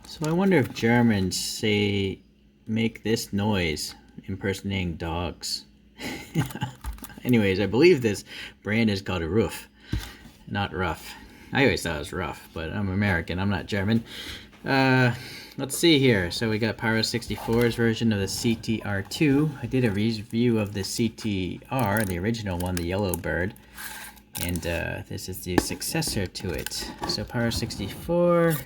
So I wonder if Germans say make this noise impersonating dogs. Anyways, I believe this brand is called a Ruf, not Rough. I always thought it was Rough, but I'm American, I'm not German. Let's see here. So we got Para64's version of the CTR2. I did a review of the CTR, the original one, the yellow bird. And this is the successor to it. So Para64,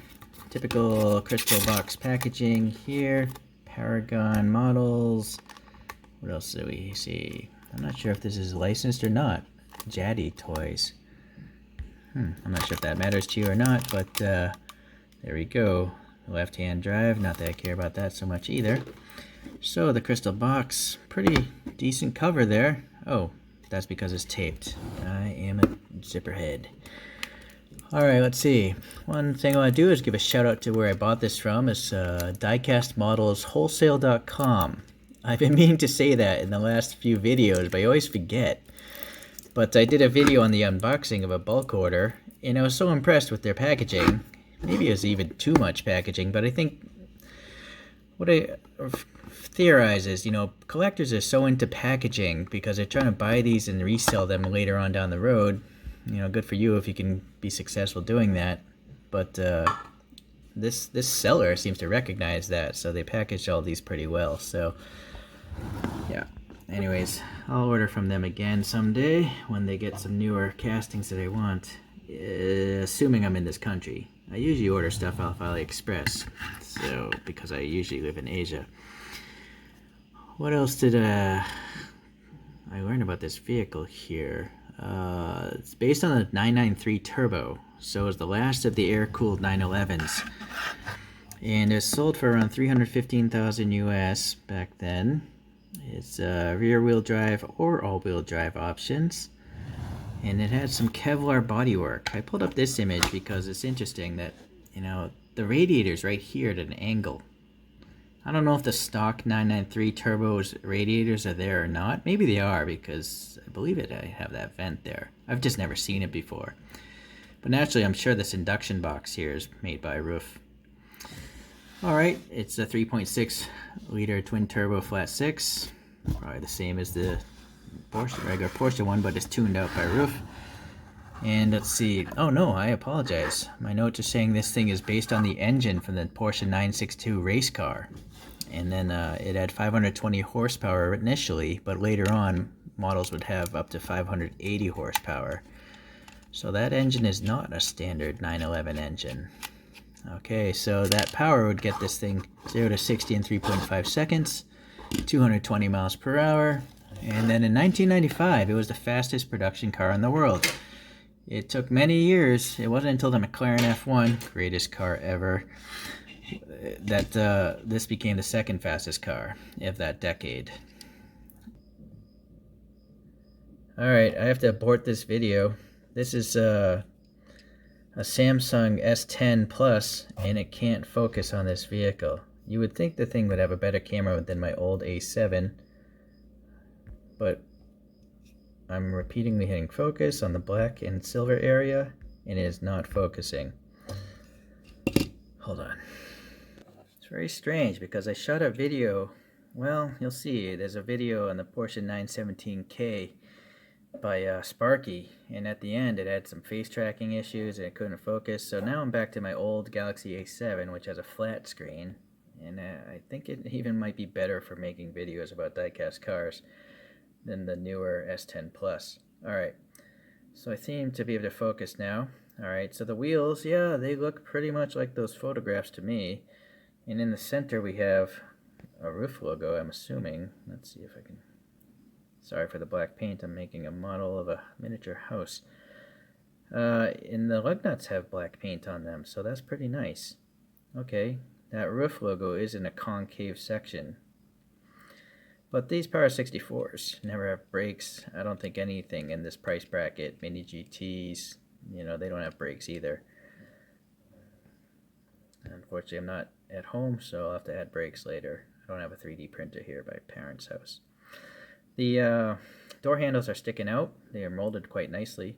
typical crystal box packaging here. Paragon models. What else do we see? I'm not sure if this is licensed or not. Jaddy Toys. I'm not sure if that matters to you or not, but there we go. Left-hand drive, not that I care about that so much either. So the crystal box, pretty decent cover there. Oh, that's because it's taped. I am a zipperhead. Alright, let's see. One thing I want to do is give a shout out to where I bought this from. It's diecastmodelswholesale.com. I've been meaning to say that in the last few videos, but I always forget. But I did a video on the unboxing of a bulk order, and I was so impressed with their packaging. Maybe it was even too much packaging, but I think what I theorize is, collectors are so into packaging because they're trying to buy these and resell them later on down the road. Good for you if you can be successful doing that. But this seller seems to recognize that, so they packaged all these pretty well. So yeah. Anyways, I'll order from them again someday when they get some newer castings that I want, assuming I'm in this country. I usually order stuff off AliExpress, so because I usually live in Asia. What else did I learn about this vehicle here? It's based on the 993 Turbo, so it's the last of the air-cooled 911s. And it's sold for around $315,000 US back then. It's rear-wheel drive or all-wheel drive options. And it had some Kevlar bodywork. I pulled up this image because it's interesting that, the radiator's right here at an angle. I don't know if the stock 993 Turbo's radiators are there or not. Maybe they are because I believe I have that vent there. I've just never seen it before. But naturally, I'm sure this induction box here is made by Ruf. Alright, it's a 3.6 liter twin turbo flat 6. Probably the same as the regular Porsche one, but it's tuned out by Ruf. And let's see. Oh no, I apologize. My notes are saying this thing is based on the engine from the Porsche 962 race car. And then it had 520 horsepower initially, but later on models would have up to 580 horsepower. So that engine is not a standard 911 engine. Okay, so that power would get this thing 0 to 60 in 3.5 seconds, 220 miles per hour, and then in 1995 it was the fastest production car in the world. It took many years. It wasn't until the McLaren F1, greatest car ever, that this became the second fastest car of that decade. Alright, I have to abort this video. This is a Samsung S10 Plus, and it can't focus on this vehicle. You would think the thing would have a better camera than my old A7, but I'm repeatedly hitting focus on the black and silver area, and it is not focusing. Hold on. It's very strange because I shot a video. Well, you'll see. There's a video on the Porsche 917K by Sparky, and at the end it had some face tracking issues and it couldn't focus. So now I'm back to my old Galaxy A7, which has a flat screen, and I think it even might be better for making videos about diecast cars than the newer S10 Plus. Alright, so I seem to be able to focus now. Alright, so the wheels, yeah, they look pretty much like those photographs to me. And in the center we have a Ruf logo, I'm assuming. Let's see if I can... Sorry for the black paint, I'm making a model of a miniature house. And the lug nuts have black paint on them, so that's pretty nice. Okay, that Ruf logo is in a concave section. But these Para64s never have brakes. I don't think anything in this price bracket, Mini GTs, they don't have brakes either. Unfortunately, I'm not at home, so I'll have to add brakes later. I don't have a 3D printer here by parents' house. The door handles are sticking out. They are molded quite nicely.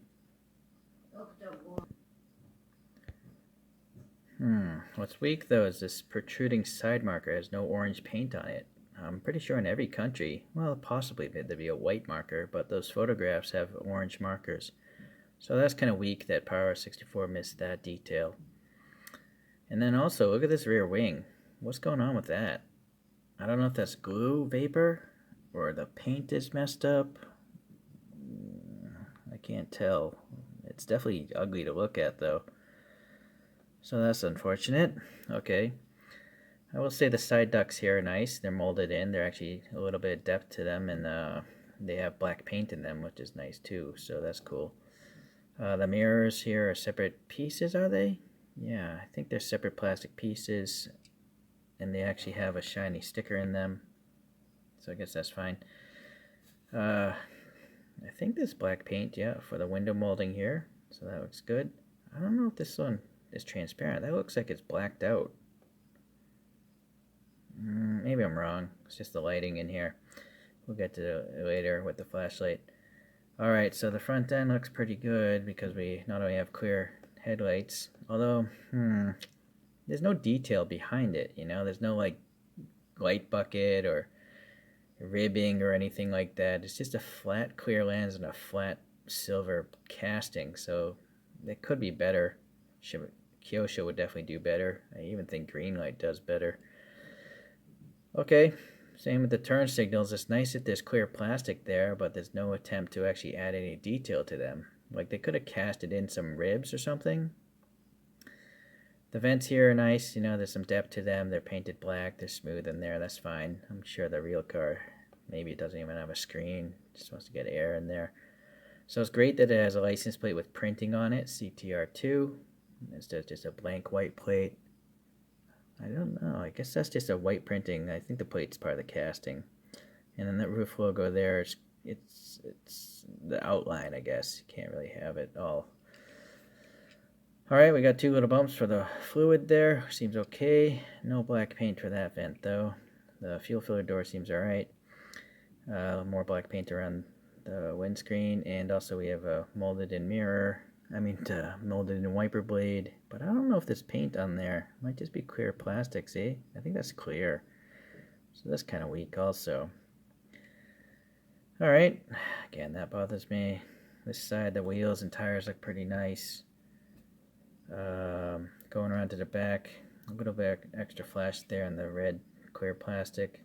What's weak though is this protruding side marker has no orange paint on it. I'm pretty sure in every country, well, possibly there'd be a white marker, but those photographs have orange markers. So that's kind of weak that Para64 missed that detail. And then also, look at this rear wing. What's going on with that? I don't know if that's glue vapor or the paint is messed up. I can't tell. It's definitely ugly to look at though. So that's unfortunate. Okay. I will say the side ducts here are nice. They're molded in. They're actually a little bit of depth to them, and they have black paint in them, which is nice too. So that's cool. The mirrors here are separate pieces, are they? Yeah, I think they're separate plastic pieces, and they actually have a shiny sticker in them. So I guess that's fine. I think this black paint, yeah, for the window molding here. So that looks good. I don't know if this one is transparent. That looks like it's blacked out. Maybe I'm wrong. It's just the lighting in here. We'll get to it later with the flashlight. Alright, so the front end looks pretty good because we not only have clear headlights, although, there's no detail behind it, you know? There's no, like, light bucket or ribbing or anything like that. It's just a flat clear lens and a flat silver casting, so it could be better. Kyosho would definitely do better. I even think Greenlight does better. Okay, same with the turn signals. It's nice that there's clear plastic there, but there's no attempt to actually add any detail to them. Like they could have casted in some ribs or something. The vents here are nice, you know, there's some depth to them. They're painted black, they're smooth in there, that's fine. I'm sure the real car, maybe it doesn't even have a screen, just wants to get air in there. So it's great that it has a license plate with printing on it, CTR2, instead of just a blank white plate. I don't know, I guess that's just a white printing. I think the plate's part of the casting. And then that roof logo there, it's the outline, I guess. You can't really have it all. Alright, we got two little bumps for the fluid there. Seems okay. No black paint for that vent though. The fuel filler door seems alright. More black paint around the windscreen, and also we have a molded in mirror. Molded in wiper blade, but I don't know if there's paint on there. Might just be clear plastic, see? I think that's clear. So that's kind of weak also. Alright, again, that bothers me. This side, the wheels and tires look pretty nice. Going around to the back, a little bit extra flash there in the red clear plastic.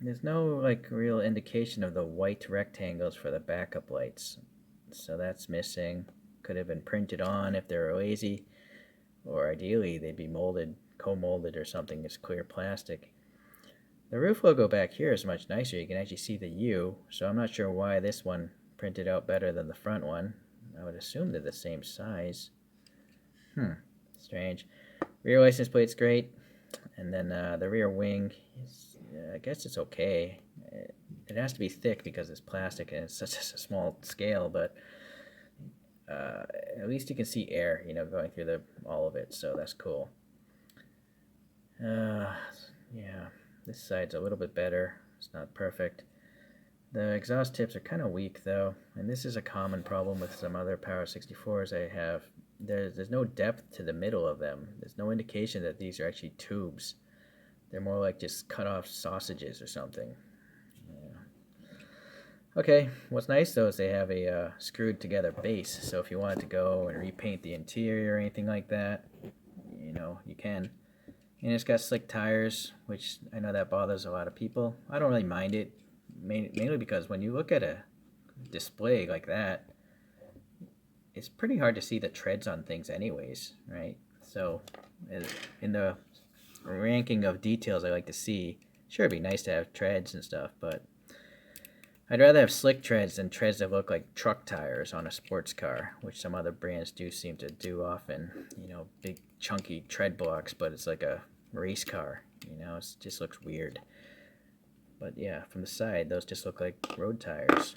There's no like real indication of the white rectangles for the backup lights, so that's missing. Could have been printed on if they were lazy, or ideally they'd be molded, co-molded or something as clear plastic. The roof logo back here is much nicer. You can actually see the U, so I'm not sure why this one printed out better than the front one. I would assume they're the same size. Strange. Rear license plate's great, and then the rear wing is, I guess it's okay. It has to be thick because it's plastic and it's such a small scale, but at least you can see air, you know, going through all of it, so that's cool. Yeah, this side's a little bit better. It's not perfect. The exhaust tips are kind of weak though, and this is a common problem with some other Para64s I have. There's no depth to the middle of them. There's no indication that these are actually tubes. They're more like just cut off sausages or something. Yeah. Okay, what's nice though is they have a screwed together base, so if you wanted to go and repaint the interior or anything like that, you know, you can. And it's got slick tires, which I know that bothers a lot of people. I don't really mind it, mainly because when you look at a display like that, it's pretty hard to see the treads on things anyways, right? So in the ranking of details I like to see, sure, it'd be nice to have treads and stuff, but I'd rather have slick treads than treads that look like truck tires on a sports car, which some other brands do seem to do often. You know, big chunky tread blocks, but it's like a race car, you know, it just looks weird. But yeah, from the side, those just look like road tires.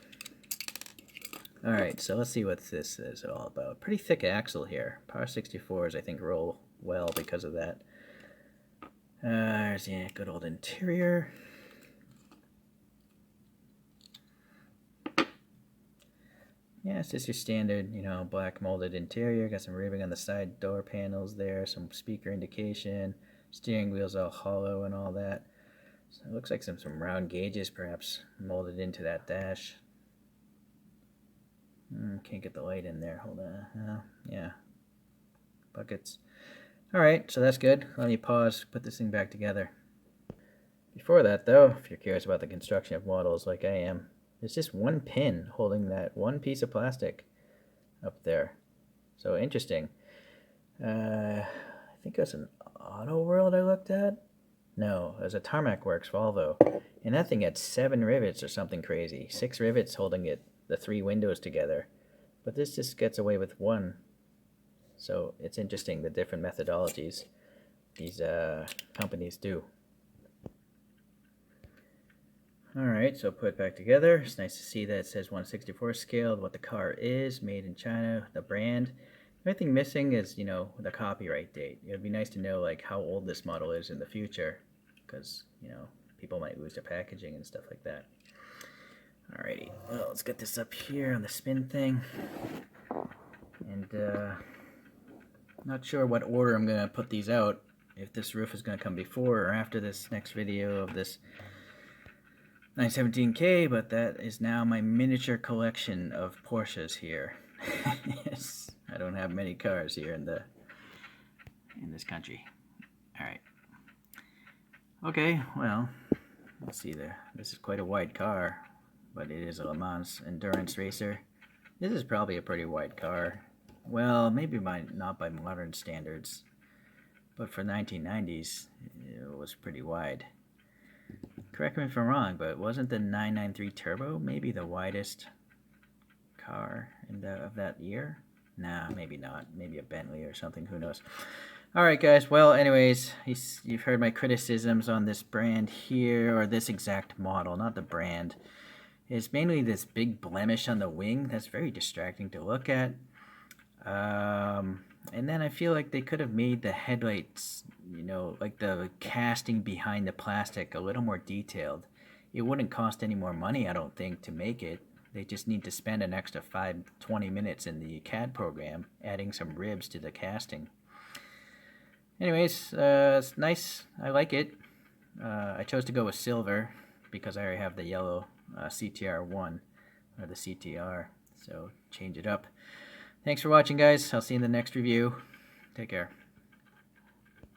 Alright, so let's see what this is all about. Pretty thick axle here. Para64s, I think, roll well because of that. There's the good old interior. Yeah, it's just your standard, black molded interior. Got some ribbing on the side door panels there, some speaker indication, steering wheel's all hollow and all that. So it looks like some round gauges perhaps molded into that dash. Can't get the light in there. Hold on. Yeah. Buckets. Alright, so that's good. Let me pause, put this thing back together. Before that, though, if you're curious about the construction of models like I am, there's just one pin holding that one piece of plastic up there. So interesting. I think it was an Auto World I looked at. No, it was a Tarmac Works Volvo. And that thing had 7 rivets or something crazy. 6 rivets holding the 3 windows together. But this just gets away with 1. So it's interesting the different methodologies these companies do. Alright, so put it back together. It's nice to see that it says 1/64 scale, what the car is, made in China, the brand. The only thing missing is, the copyright date. It would be nice to know like how old this model is in the future, because, people might lose their packaging and stuff like that. Alrighty, well, let's get this up here on the spin thing. And not sure what order I'm going to put these out, if this roof is going to come before or after this next video of this 917K, but that is now my miniature collection of Porsches here. Yes, I don't have many cars here in this country. All right. Okay, well, let's see there. This is quite a wide car, but it is a Le Mans endurance racer. This is probably a pretty wide car. Well, maybe not by modern standards, but for 1990s, it was pretty wide. Correct me if I'm wrong, but wasn't the 993 Turbo maybe the widest car of that year? Nah, maybe not. Maybe a Bentley or something. Who knows? All right, guys. Well, anyways, you've heard my criticisms on this brand here, or this exact model, not the brand. It's mainly this big blemish on the wing that's very distracting to look at. And then I feel like they could have made the headlights, like the casting behind the plastic a little more detailed. It wouldn't cost any more money, I don't think, to make it. They just need to spend an extra 20 minutes in the CAD program, adding some ribs to the casting. Anyways, it's nice. I like it. I chose to go with silver because I already have the yellow CTR1, or the CTR, so change it up. Thanks for watching, guys. I'll see you in the next review. Take care.